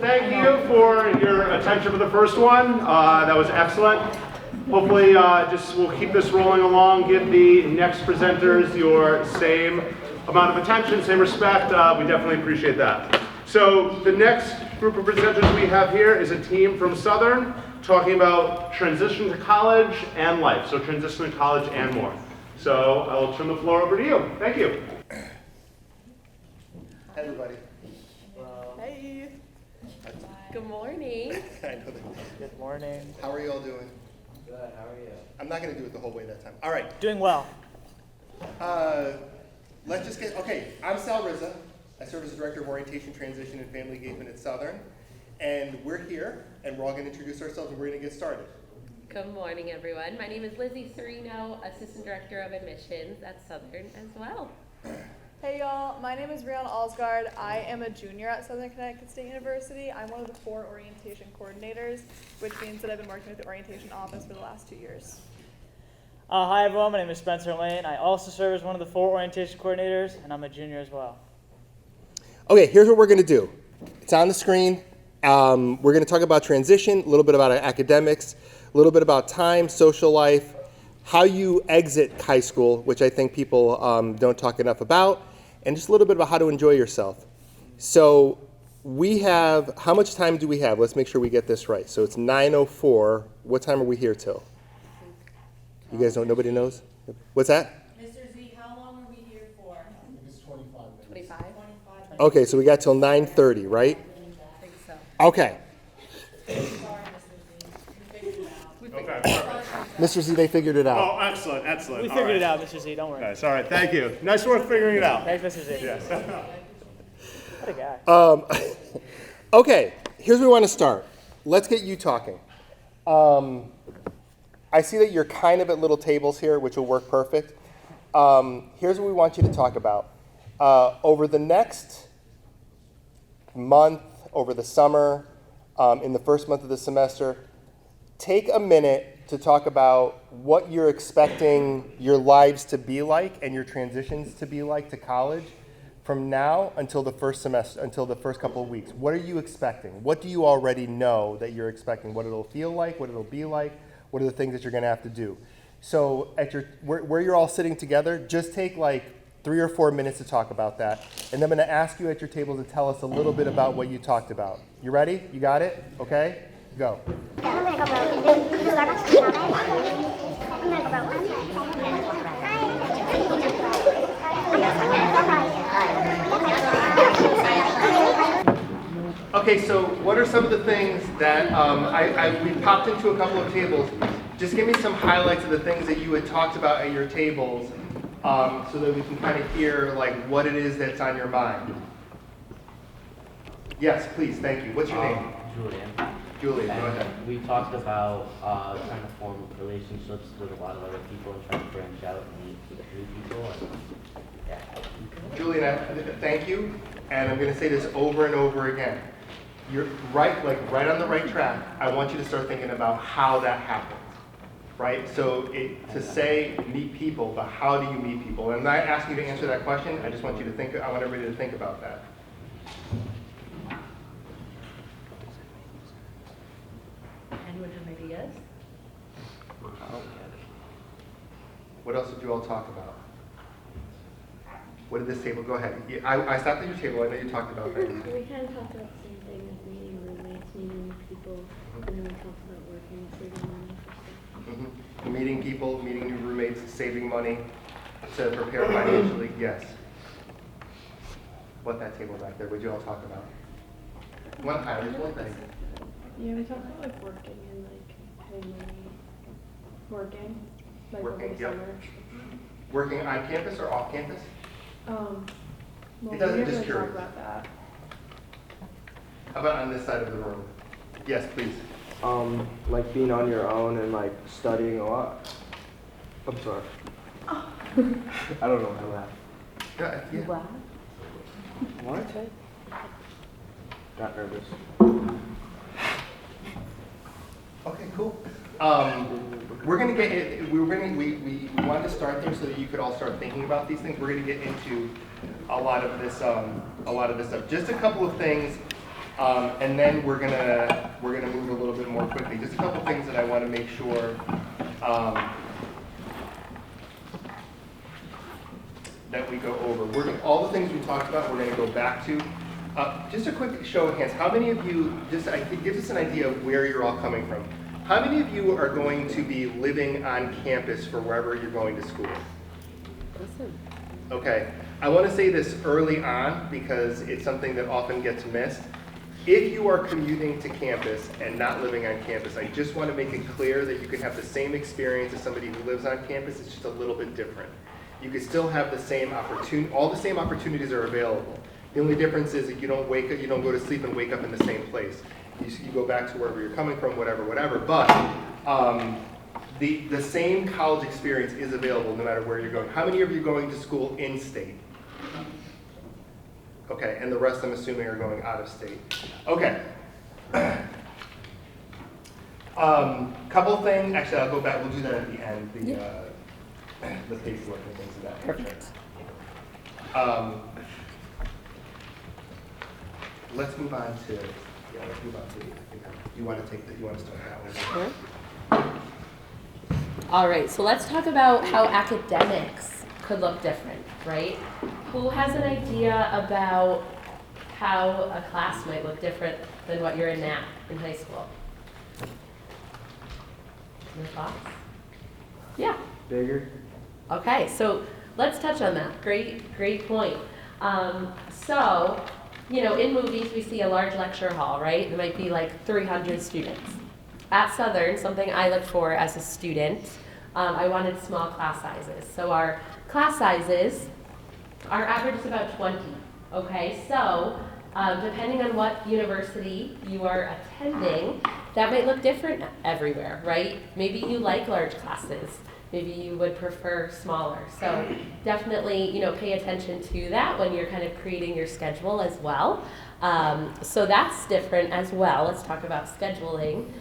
thank you for your attention for the first one. That was excellent. Hopefully, we'll keep this rolling along. Give the next presenters your same amount of attention, same respect. We definitely appreciate that. So the next group of presenters we have here is a team from Southern talking about transition to college and life. So transition to college and more. So I will turn the floor over to you. Thank you. Hey, everybody. Hey. Good morning. I know that. Good morning. How are you all doing? Good, how are you? I'm not going to do it the whole way that time. All right. Doing well. Let's just get, okay, I'm Sal Rizza. I serve as the Director of Orientation, Transition, and Family Engagement at Southern. And we're here, and we're all going to introduce ourselves, and we're going to get started. Good morning, everyone. My name is Lizzie Serino, Assistant Director of Admissions at Southern as well. Hey y'all, my name is Brianna Alsgaard. I am a junior at Southern Connecticut State University. I'm one of the 4 orientation coordinators, which means that I've been working with the orientation office for the last 2 years. Hi everyone, my name is Spencer Lane. I also serve as one of the 4 orientation coordinators, and I'm a junior as well. Okay, here's what we're going to do. It's on the screen. We're going to talk about transition, a little bit about academics, a little bit about time, social life, how you exit high school, which I think people don't talk enough about, and just a little bit about how to enjoy yourself. So we have, how much time do we have? Let's make sure we get this right. So it's 9:04. What time are we here till? You guys don't, nobody knows? What's that? Mr. Z, how long are we here for? I think it's 25 minutes. 25? 25 minutes. Okay, so we got till 9:30, right? I think so. Okay. Sorry, Mr. Z. We figured it out. Okay, perfect. Mr. Z, they figured it out. Oh, excellent, excellent. We All figured right. it out, Mr. Z, don't worry. Nice, all right, thank you. Nice work figuring it out. Thanks, Mr. Z. Yes. What a guy. Okay, here's where we want to start. Let's get you talking. I see that you're kind of at little tables here, which will work perfect. Here's what we want you to talk about. Over the next month, over the summer, in the first month of the semester, take a minute to talk about what you're expecting your lives to be like and your transitions to be like to college from now until the first semester, until the first couple of weeks. What are you expecting? What do you already know that you're expecting? What it'll feel like, what it'll be like, what are the things that you're going to have to do? So at your where you're all sitting together, just take like 3 or 4 minutes to talk about that. And then I'm going to ask you at your table to tell us a little bit about what you talked about. You ready? You got it? Okay? Go. Okay, so what are some of the things that we popped into a couple of tables. Just give me some highlights of the things that you had talked about at your tables so that we can kind of hear like what it is that's on your mind. Yes, please, thank you. What's your name? Julian. Julian, go And ahead. we talked about trying to form relationships with a lot of other people and trying to branch out and meet new people. And, yeah. Julian, thank you. And I'm going to say this over and over again. You're right on the right track. I want you to start thinking about how that happens, right? So to say meet people, but how do you meet people? And I'm not asking you to answer that question. I just want you to think. I want everybody to think about that. Anyone have ideas? What else did you all talk about? What did this table? Go ahead. I stopped at your table. I know you talked about things. We kind of talked about the same thing as meeting roommates, meeting new people, and then we talked about working, saving money for stuff. Mm-hmm. Meeting people, meeting new roommates, saving money to prepare financially. Yes. What that table back there? What did you all talk about? One thing. Yeah, we talked about like working and like having money, working, like Working, over the yep. summer. Working on campus or off campus? Well, It doesn't we didn't just really talk curious. about that. How about on this side of the room? Yes, please. Like being on your own and like studying a lot. I'm sorry. I don't know how that. Yeah. Wow. What? Got nervous. Okay, cool. We're gonna get it. We wanted to start there so that you could all start thinking about these things. We're gonna get into a lot of this stuff. Just a couple of things And then we're gonna move a little bit more quickly. Just a couple things that I want to make sure that we go over. All the things we talked about, we're going to go back to. Just a quick show of hands. How many of you, it gives us an idea of where you're all coming from. How many of you are going to be living on campus for wherever you're going to school? Okay. I want to say this early on because it's something that often gets missed. If you are commuting to campus and not living on campus, I just want to make it clear that you can have the same experience as somebody who lives on campus. It's just a little bit different. You can still have the same opportunity. All the same opportunities are available. The only difference is that you don't go to sleep and wake up in the same place. You go back to wherever you're coming from, whatever. But the same college experience is available no matter where you're going. How many of you are going to school in state? Okay, and the rest I'm assuming are going out of state. Okay. Couple things. Actually, I'll go back. We'll do that at the end. The paperwork and things of that nature. Perfect. Let's move on to. Let's move on to. You want to start that one? Sure. All right, so let's talk about how academics could look different, right? Who has an idea about how a class might look different than what you're in now in high school? Your thoughts? Yeah. Bigger. Okay, so let's touch on that. Great point. So, in movies we see a large lecture hall, right? There might be like 300 students. At Southern, something I looked for as a student, I wanted small class sizes. So our class sizes, our average is about 20, okay? So depending on what university you are attending, that might look different everywhere, right? Maybe you like large classes. Maybe you would prefer smaller. So definitely, pay attention to that when you're kind of creating your schedule as well. So that's different as well. Let's talk about scheduling.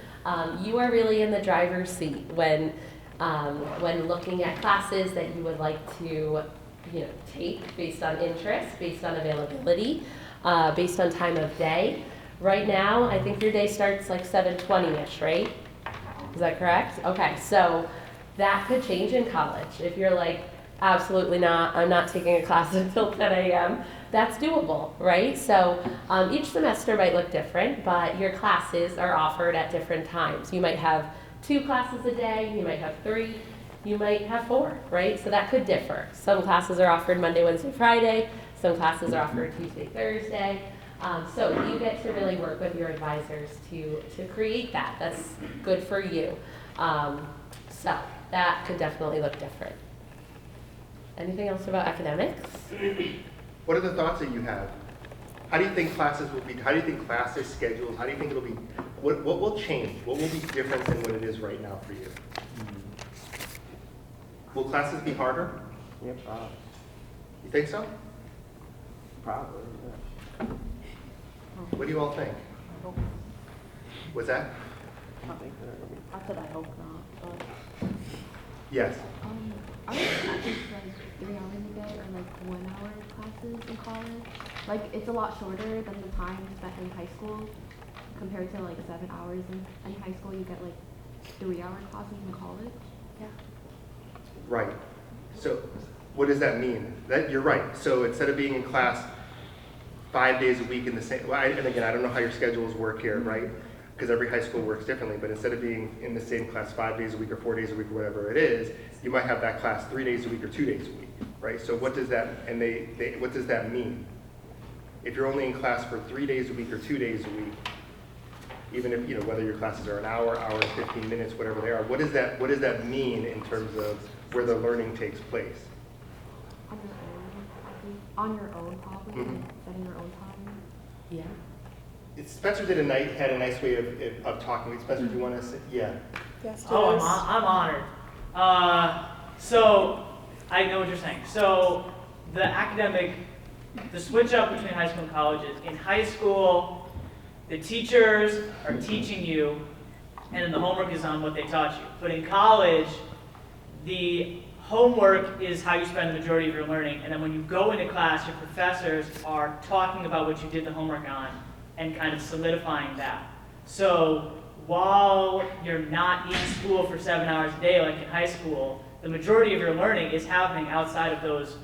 You are really in the driver's seat when looking at classes that you would like to, take based on interest, based on availability, based on time of day. Right now, I think your day starts like 7:20-ish, right? Is that correct? Okay, so that could change in college. If you're like, absolutely not, I'm not taking a class until 10 a.m., that's doable, right? So each semester might look different, but your classes are offered at different times. You might have 2 classes a day, you might have 3, you might have 4, right? So that could differ. Some classes are offered Monday, Wednesday, Friday, some classes are offered Tuesday, Thursday. So you get to really work with your advisors to create that. That's good for you. So that could definitely look different. Anything else about academics? What are the thoughts that you have? How do you think classes will be? How do you think classes schedules? How do you think it'll be? What will change? What will be different than what it is right now for you? Will classes be harder? Yeah, probably. You think so? Probably. Yeah. What do you all think? What's that? I said I hope not. Yes. Are there classes like 3 hours a day or like 1 hour classes in college? Like it's a lot shorter than the time spent in high school compared to like 7 hours in high school. You get like 3-hour classes in college. Yeah. Right. So what does that mean? That you're right. So instead of being in class 5 days a week in the same, and again, I don't know how your schedules work here, right? Because every high school works differently, but instead of being in the same class 5 days a week or 4 days a week or whatever it is, you might have that class 3 days a week or 2 days a week, right? So what does that, and what does that mean? If you're only in class for 3 days a week or 2 days a week, even if, whether your classes are an hour and 15 minutes, whatever they are, what does that mean in terms of where the learning takes place? On your own, probably. Mm-hmm. Setting your own time. Yeah. Spencer had a nice way of talking. Spencer, do you want to say? Yeah. Yes, Oh, Joyce. I'm honored. So I know what you're saying. So the switch up between high school and college is in high school, the teachers are teaching you, and then the homework is on what they taught you. But in college, the homework is how you spend the majority of your learning, and then when you go into class, your professors are talking about what you did the homework on, and kind of solidifying that. So while you're not in school for 7 hours a day like in high school, the majority of your learning is happening outside of those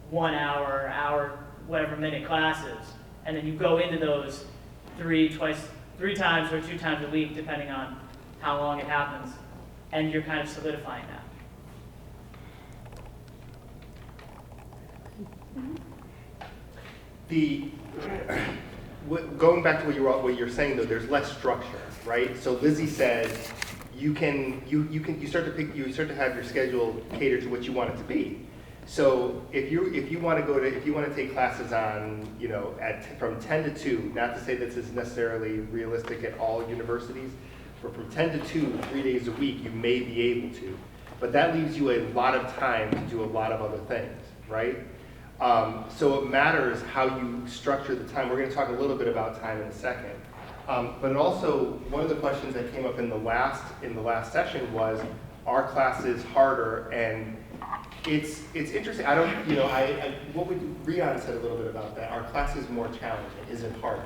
1 hour, whatever minute classes. And then you go into those three times or 2 times a week, depending on how long it happens. And you're kind of solidifying that. Going back to what you're saying though, there's less structure, right? So Lizzie said you start to have your schedule cater to what you want it to be. So if you want to take classes on, from 10 to 2, not to say this is necessarily realistic at all universities, but from 10 to 2, 3 days a week, you may be able to. But that leaves you a lot of time to do a lot of other things, right? So it matters how you structure the time. We're going to talk a little bit about time in a second. But it also, one of the questions that came up in the last session was, are classes harder? And it's interesting. Rian said a little bit about that. Are classes more challenging? Is it harder?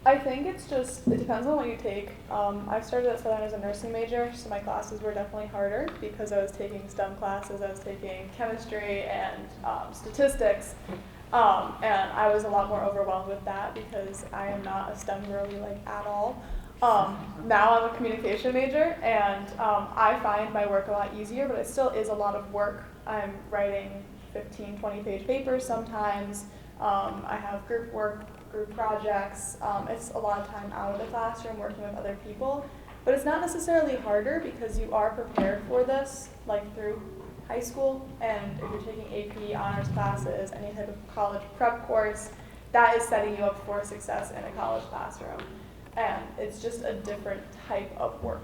I think it depends on what you take. I started at Southern as a nursing major, so my classes were definitely harder because I was taking STEM classes, I was taking chemistry and statistics, and I was a lot more overwhelmed with that because I am not a STEM girly at all. Now I'm a communication major, and I find my work a lot easier, but it still is a lot of work. I'm writing 15, 20-page papers sometimes. I have group work, group projects. It's a lot of time out of the classroom working with other people, but it's not necessarily harder because you are prepared for this through high school, and if you're taking AP honors classes, any type of college prep course, that is setting you up for success in a college classroom, and it's just a different type of work.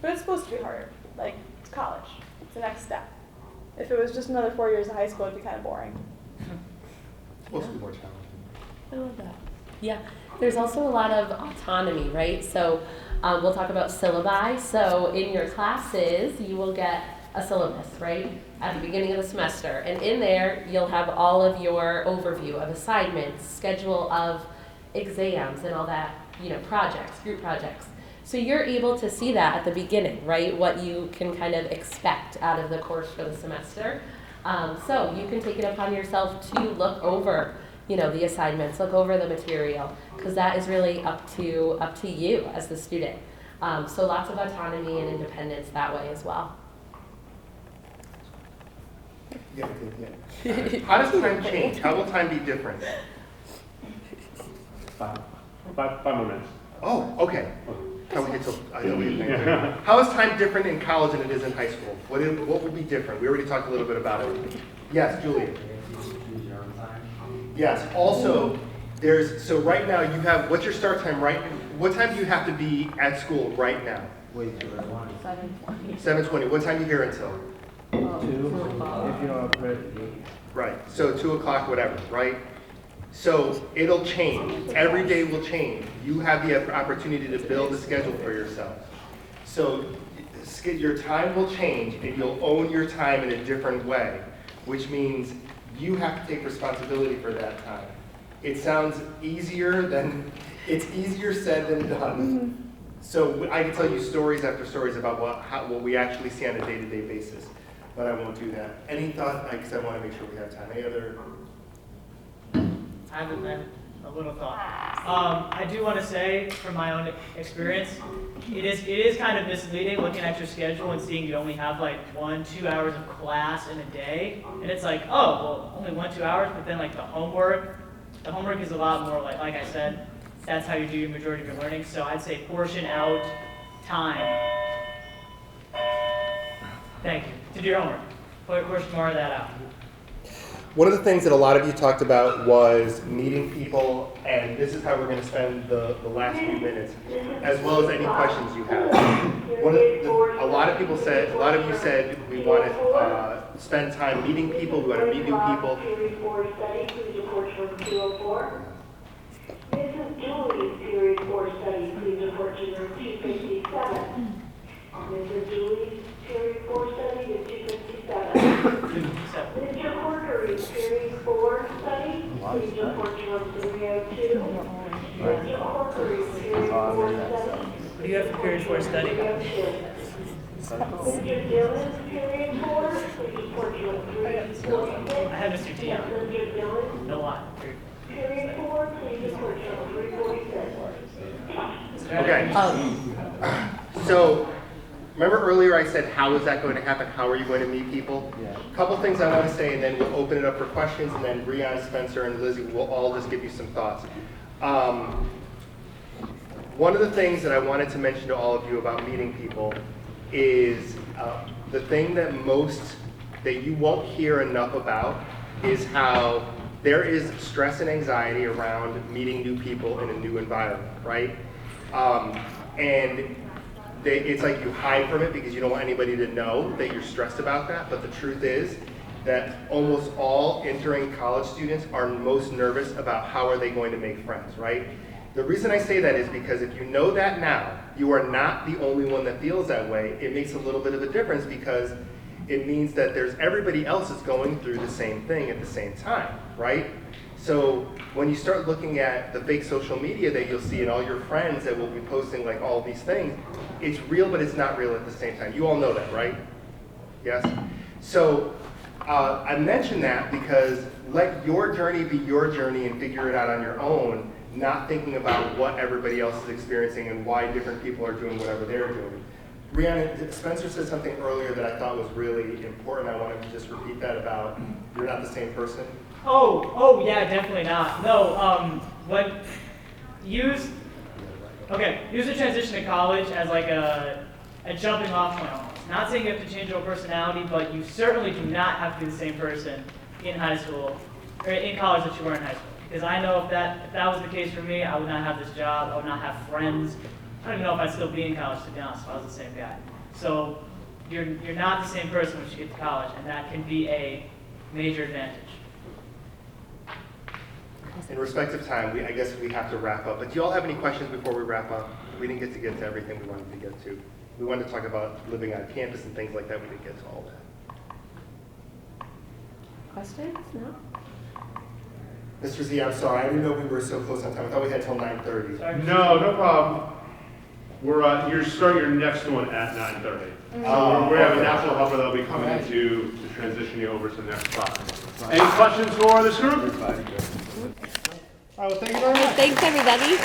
But it's supposed to be harder. It's college. It's the next step. If it was just another 4 years of high school, it'd be kind of boring. It's supposed to be more challenging. I love that. Yeah, there's also a lot of autonomy, right? So we'll talk about syllabi. So in your classes, you will get a syllabus, right, at the beginning of the semester. And in there, you'll have all of your overview of assignments, schedule of exams, and all that, projects, group projects. So you're able to see that at the beginning, right, what you can kind of expect out of the course for the semester. So you can take it upon yourself to look over the assignments, look over the material, because that is really up to you as the student. So lots of autonomy and independence that way as well. Yeah. How does time change? How will time be different? 5 more minutes. Oh, okay. I know we have How is time different in college than it is in high school? What will be different? We already talked a little bit about it. Yes, Julia. Yes. Also, so right now you have, what's your start time what time do you have to be at school right now? 7:20. 7:20. What time do you here until? 2, if you don't have credit. Right. So 2 o'clock, whatever, right? So it'll change. Every day will change. You have the opportunity to build a schedule for yourself. So your time will change, and you'll own your time in a different way, which means you have to take responsibility for that time. It sounds it's easier said than done. Mm-hmm. So I can tell you stories after stories about what we actually see on a day-to-day basis, but I won't do that. Any thought? Because I want to make sure we have time. Any other? I have a little thought. I do want to say, from my own experience, it is kind of misleading looking at your schedule and seeing you only have 1-2 hours of class in a day, and it's oh, well, only 1-2 hours, but then the homework is a lot more like I said, that's how you do your majority of your learning. So I'd say portion out time. Thank you. To do your homework. Portion more of that out. One of the things that a lot of you talked about was meeting people, and this is how we're going to spend the last few minutes, as well as any questions you have. A lot of you said we want to spend time meeting people, we want to meet new people. Period 4 study, please report to room 204. Mrs. Julie's period 4 study, please report to room 257. Mrs. Julie's period 4 study is 257. Mr. Corkery's period 4 study, please report to room 302. Mr. do you have for period 4 study? Mr. Dillon, period 4, please report your 346. I have Mr. T on. Mr. Dillon, No lie. period 4, please report your 346. Okay. So, remember earlier I said, how is that going to happen? How are you going to meet people? Yeah. Couple things I want to say, and then we'll open it up for questions, and then Breon, Spencer, and Lizzie will all just give you some thoughts. One of the things that I wanted to mention to all of you about meeting people is the thing that you won't hear enough about is how there is stress and anxiety around meeting new people in a new environment, right? It's like you hide from it because you don't want anybody to know that you're stressed about that, but the truth is that almost all entering college students are most nervous about how are they going to make friends, right? The reason I say that is because if you know that now, you are not the only one that feels that way. It makes a little bit of a difference because it means that there's everybody else is going through the same thing at the same time, right? So when you start looking at the fake social media that you'll see and all your friends that will be posting like all these things, it's real, but it's not real at the same time. You all know that, right? Yes? So I mention that because let your journey be your journey and figure it out on your own, not thinking about what everybody else is experiencing and why different people are doing whatever they're doing. Brianna, Spencer said something earlier that I thought was really important. I wanted to just repeat that about you're not the same person. Oh, yeah, definitely not. No, use the transition to college as like a jumping off point almost. Not saying you have to change your personality, but you certainly do not have to be the same person in high school, or in college that you were in high school. Because I know if that was the case for me, I would not have this job, I would not have friends. I don't even know if I'd still be in college, to be honest, if I was the same guy. So you're not the same person once you get to college, and that can be a major advantage. In respect of time, I guess we have to wrap up. But do you all have any questions before we wrap up? We didn't get to everything we wanted to get to. We wanted to talk about living on campus and things like that. We didn't get to all that. Questions? No? Mr. Z, I'm sorry. I didn't know we were so close on time. I thought we had till 9:30. No problem. You're starting your next one at 9:30. So we have a national helper that'll be coming in to transition you over to the next class. Any questions for this group? All right, well, thank you very much. Thanks, everybody.